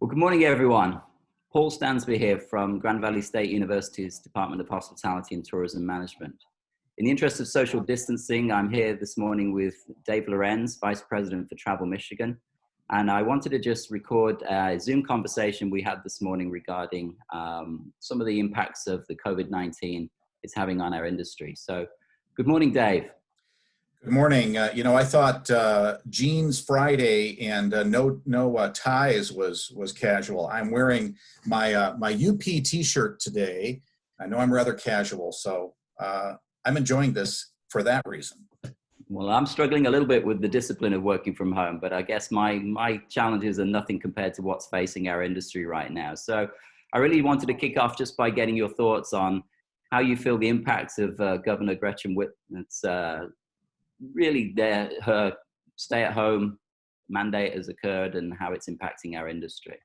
Well, good morning, everyone. Paul Stansbie here from Grand Valley State University's Department of Hospitality and Tourism Management. In the interest of social distancing, I'm here this morning with Dave Lorenz, Vice President for Travel Michigan. And I wanted to just record a Zoom conversation we had this morning regarding some of the impacts of the COVID-19 is having on our industry. So good morning, Dave. Good morning. I thought jeans Friday and no ties was casual. I'm wearing my UP T-shirt today. I know I'm rather casual, so I'm enjoying this for that reason. Well, I'm struggling a little bit with the discipline of working from home, but I guess my challenges are nothing compared to what's facing our industry right now. So I really wanted to kick off just by getting your thoughts on how you feel the impacts of Governor Gretchen Whitmer's really her stay-at-home mandate has occurred and how it's impacting our industry.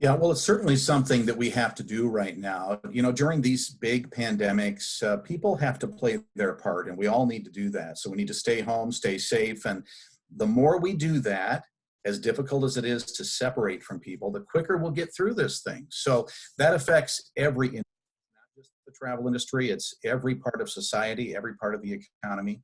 Yeah, well, it's certainly something that we have to do right now. During these big pandemics, people have to play their part, and we all need to do that. So we need to stay home, stay safe, and the more we do that, as difficult as it is to separate from people, the quicker we'll get through this thing. So that affects every industry, not just the travel industry, it's every part of society, every part of the economy.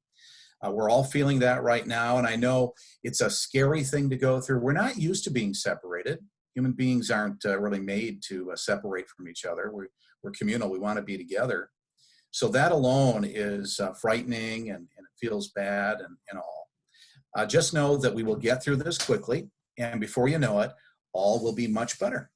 We're all feeling that right now, and I know it's a scary thing to go through. We're not used to being separated. Human beings aren't really made to separate from each other. We're communal. We want to be together. So that alone is frightening, and it feels bad and all. Just know that we will get through this quickly, and before you know it, all will be much better.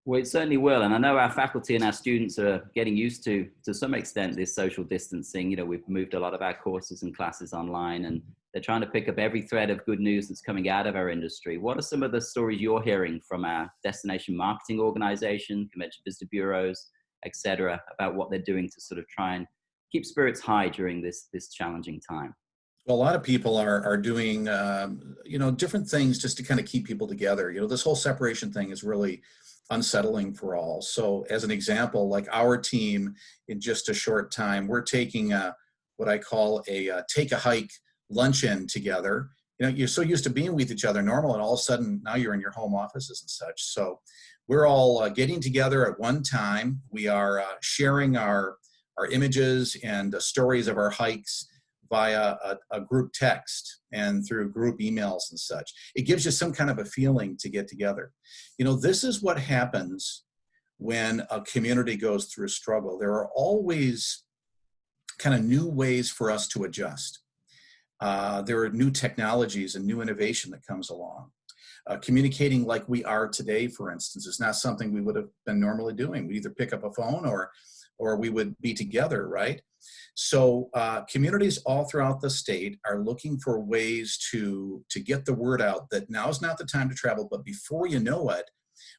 Well, it certainly will. And I know our faculty and our students are getting used to some extent, this social distancing. We've moved a lot of our courses and classes online, and they're trying to pick up every thread of good news that's coming out of our industry. What are some of the stories you're hearing from our destination marketing organization, convention visitor bureaus, et cetera, about what they're doing to sort of try and keep spirits high during this challenging time? Well, a lot of people are doing, different things just to kind of keep people together. This whole separation thing is really unsettling for all. So as an example, like our team, in just a short time, we're taking what I call a take a hike luncheon together. You're so used to being with each other normal, and all of a sudden now you're in your home offices and such. So we're all getting together at one time. We are sharing our images and stories of our hikes via a group text and through group emails and such. It gives you some kind of a feeling to get together. This is what happens when a community goes through a struggle. There are always kind of new ways for us to adjust. There are new technologies and new innovation that comes along. Communicating like we are today, for instance, is not something we would have been normally doing. We either pick up a phone or we would be together, right? So communities all throughout the state are looking for ways to get the word out that now is not the time to travel, but before you know it,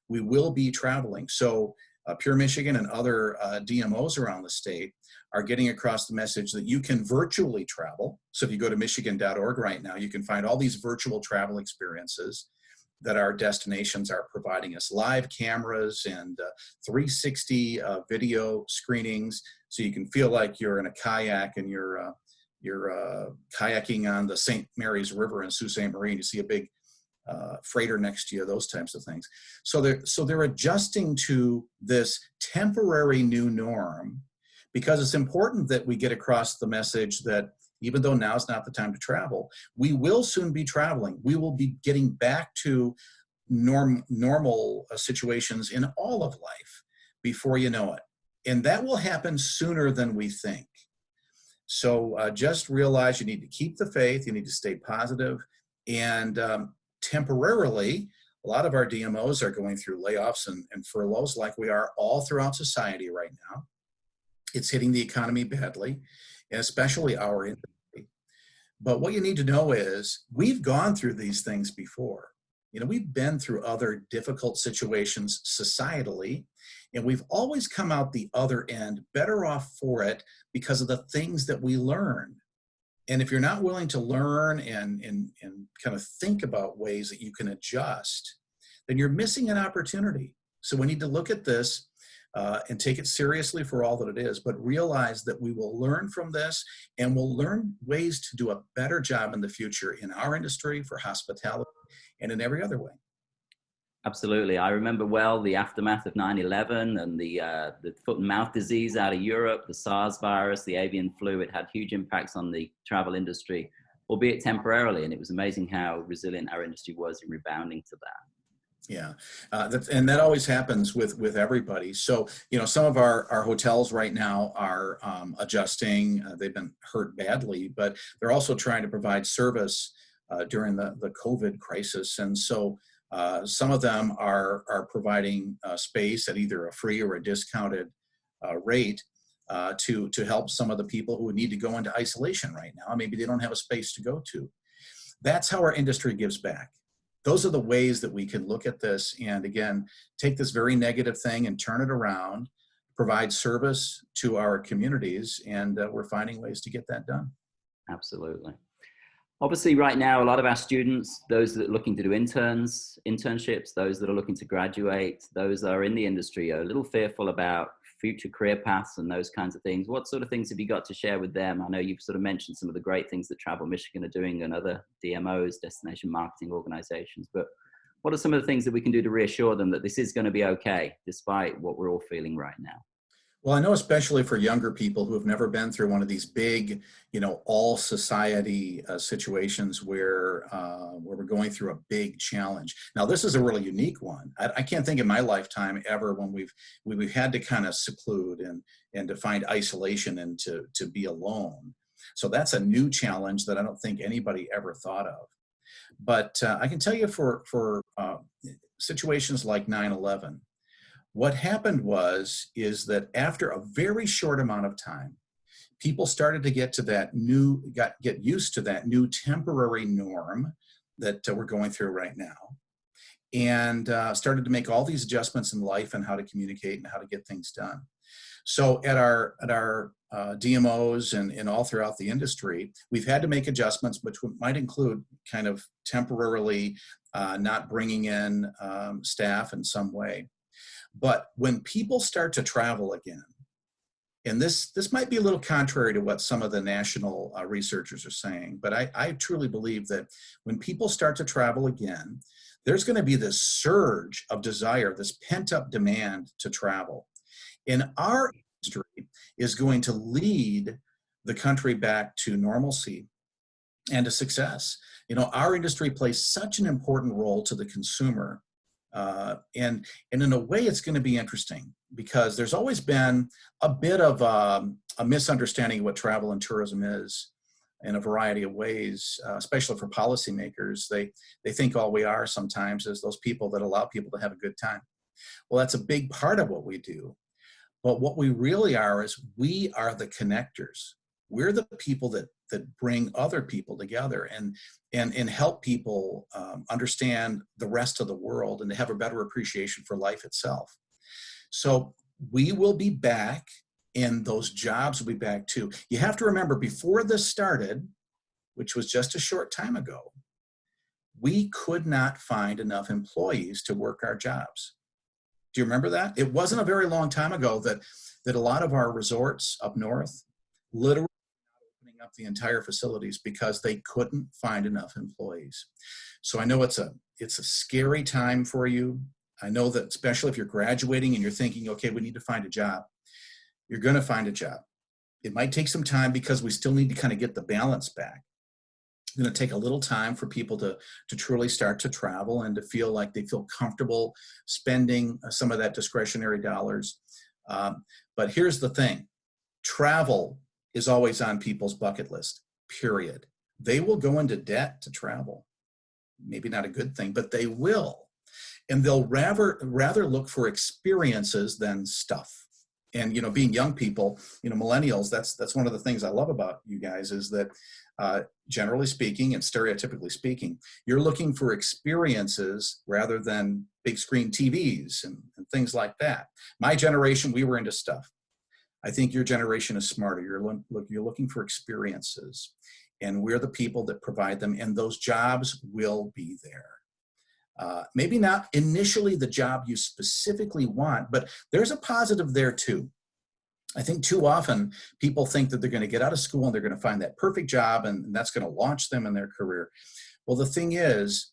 we will be traveling. So Pure Michigan and other DMOs around the state are getting across the message that you can virtually travel. So if you go to michigan.org right now, you can find all these virtual travel experiences that our destinations are providing us, live cameras and 360 video screenings, so you can feel like you're in a kayak and you're kayaking on the St. Mary's River in Sault Ste. Marie, and you see a big freighter next to you, those types of things. So they're adjusting to this temporary new norm, because it's important that we get across the message that even though now is not the time to travel, we will soon be traveling. We will be getting back to normal situations in all of life before you know it. And that will happen sooner than we think. So just realize you need to keep the faith, you need to stay positive, and temporarily, a lot of our DMOs are going through layoffs and furloughs like we are all throughout society right now. It's hitting the economy badly, and especially our industry. But what you need to know is we've gone through these things before. We've been through other difficult situations societally, and we've always come out the other end better off for it because of the things that we learn. And if you're not willing to learn and kind of think about ways that you can adjust, then you're missing an opportunity. So we need to look at this and take it seriously for all that it is, but realize that we will learn from this, and we'll learn ways to do a better job in the future in our industry, for hospitality, and in every other way. Absolutely. I remember well the aftermath of 9/11 and the foot and mouth disease out of Europe, the SARS virus, the avian flu. It had huge impacts on the travel industry, albeit temporarily. And it was amazing how resilient our industry was in rebounding to that. Yeah, and that always happens with everybody. So, some of our hotels right now are adjusting. They've been hurt badly, but they're also trying to provide service during the COVID crisis. And so some of them are providing space at either a free or a discounted rate to help some of the people who need to go into isolation right now. Maybe they don't have a space to go to. That's how our industry gives back. Those are the ways that we can look at this and, again, take this very negative thing and turn it around, provide service to our communities, and we're finding ways to get that done. Absolutely. Obviously, right now, a lot of our students, those that are looking to do internships, those that are looking to graduate, those that are in the industry are a little fearful about future career paths and those kinds of things. What sort of things have you got to share with them? I know you've sort of mentioned some of the great things that Travel Michigan are doing and other DMOs, destination marketing organizations, but what are some of the things that we can do to reassure them that this is going to be okay, despite what we're all feeling right now? Well, I know especially for younger people who have never been through one of these big, all society situations where we're going through a big challenge. Now, this is a really unique one. I can't think in my lifetime ever when we've had to kind of seclude and to find isolation and to be alone. So that's a new challenge that I don't think anybody ever thought of. But I can tell you for situations like 9/11. What happened is that after a very short amount of time, people started to get used to that new temporary norm that we're going through right now, and started to make all these adjustments in life and how to communicate and how to get things done. So at our DMOs and all throughout the industry, we've had to make adjustments, which might include kind of temporarily not bringing in staff in some way. But when people start to travel again, and this might be a little contrary to what some of the national researchers are saying, but I truly believe that when people start to travel again, there's going to be this surge of desire, this pent-up demand to travel. And our industry is going to lead the country back to normalcy and to success. Our industry plays such an important role to the consumer. And in a way, it's going to be interesting because there's always been a bit of a misunderstanding of what travel and tourism is in a variety of ways, especially for policymakers. They think all we are sometimes is those people that allow people to have a good time. Well, that's a big part of what we do. But what we really are is we are the connectors. We're the people that bring other people together and help people understand the rest of the world and to have a better appreciation for life itself. So we will be back, and those jobs will be back too. You have to remember, before this started, which was just a short time ago, we could not find enough employees to work our jobs. Do you remember that? It wasn't a very long time ago that a lot of our resorts up north literally opening up the entire facilities because they couldn't find enough employees. So I know it's a scary time for you. I know that especially if you're graduating and you're thinking, okay, we need to find a job, you're going to find a job. It might take some time because we still need to kind of get the balance back. It's going to take a little time for people to truly start to travel and to feel like they feel comfortable spending some of that discretionary dollars. But here's the thing. Travel is always on people's bucket list, period. They will go into debt to travel. Maybe not a good thing, but they will. And they'll rather look for experiences than stuff. And, being young people, millennials, that's one of the things I love about you guys is that generally speaking and stereotypically speaking, you're looking for experiences rather than big screen TVs and things like that. My generation, we were into stuff. I think your generation is smarter. You're looking for experiences, and we're the people that provide them, and those jobs will be there. Maybe not initially the job you specifically want, but there's a positive there too. I think too often people think that they're going to get out of school and they're going to find that perfect job and that's going to launch them in their career. Well, the thing is,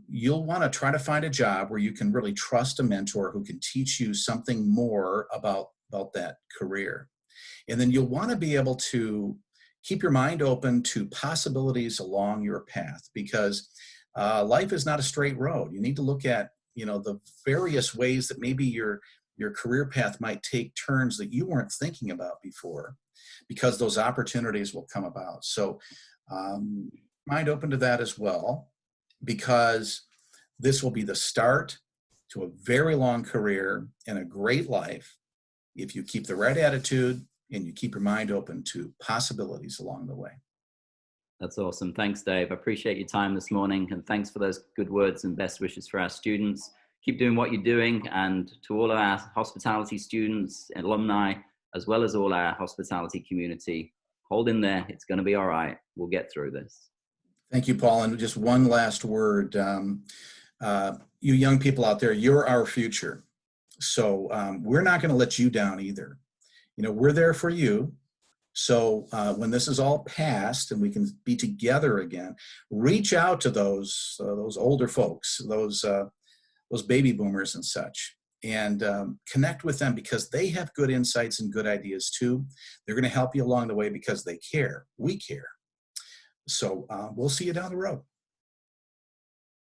you'll want to try to find a job where you can really trust a mentor who can teach you something more about that career. And then you'll want to be able to keep your mind open to possibilities along your path, because life is not a straight road. You need to look at, the various ways that maybe your career path might take turns that you weren't thinking about before, because those opportunities will come about. So mind open to that as well, because this will be the start to a very long career and a great life if you keep the right attitude and you keep your mind open to possibilities along the way. That's awesome. Thanks, Dave. I appreciate your time this morning, and thanks for those good words and best wishes for our students. Keep doing what you're doing, and to all of our hospitality students, alumni, as well as all our hospitality community, hold in there. It's going to be all right. We'll get through this. Thank you, Paul. And just one last word. You young people out there, you're our future. So we're not going to let you down either. We're there for you. So when this is all past and we can be together again, reach out to those older folks, those baby boomers and such, and connect with them, because they have good insights and good ideas too. They're going to help you along the way because they care. We care. So we'll see you down the road.